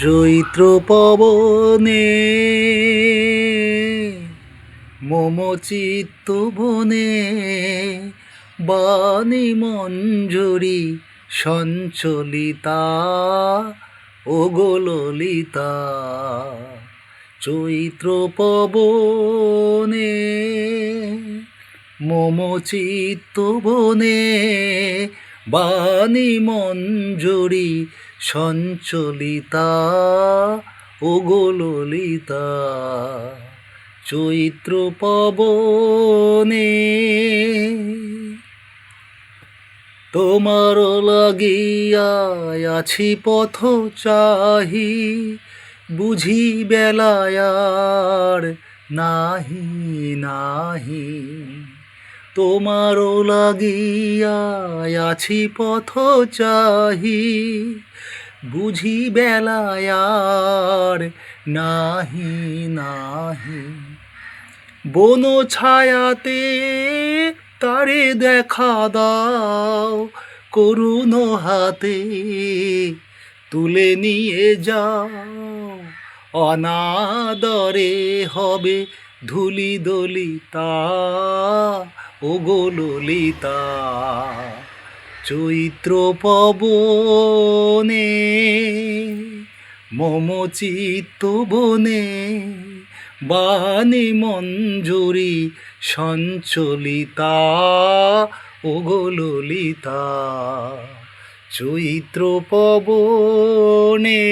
চৈত্র পবনে মম চিত্ত বনে বাণী মঞ্জুরি সঞ্চলিতা ও গো ললিতা। চৈত্র পবনে মম চিত্ত বনে বাণী মঞ্জুরি সঞ্চলিতা ও গো ললিতা। চৈত্র পবনে তোমার লাগিয়া আছি পথ চাহি, বুঝি বেলায়ার নাহি নাহি। তোমার লাগিয়া আছি পথ চাহি, বুঝি বেলায়ার নাহি নাহি। বন ছায়াতে তারে দেখা দাও, করুণ হাতে তুলে নিয়ে যাও। অনাদরে হবে ধুলি দলিতা ও গো ললিতা। চৈত্র পবনে মম চিত্ত বনে বাণী মঞ্জুরি সঞ্চলিতা ও গো ললিতা। চৈত্র পবনে।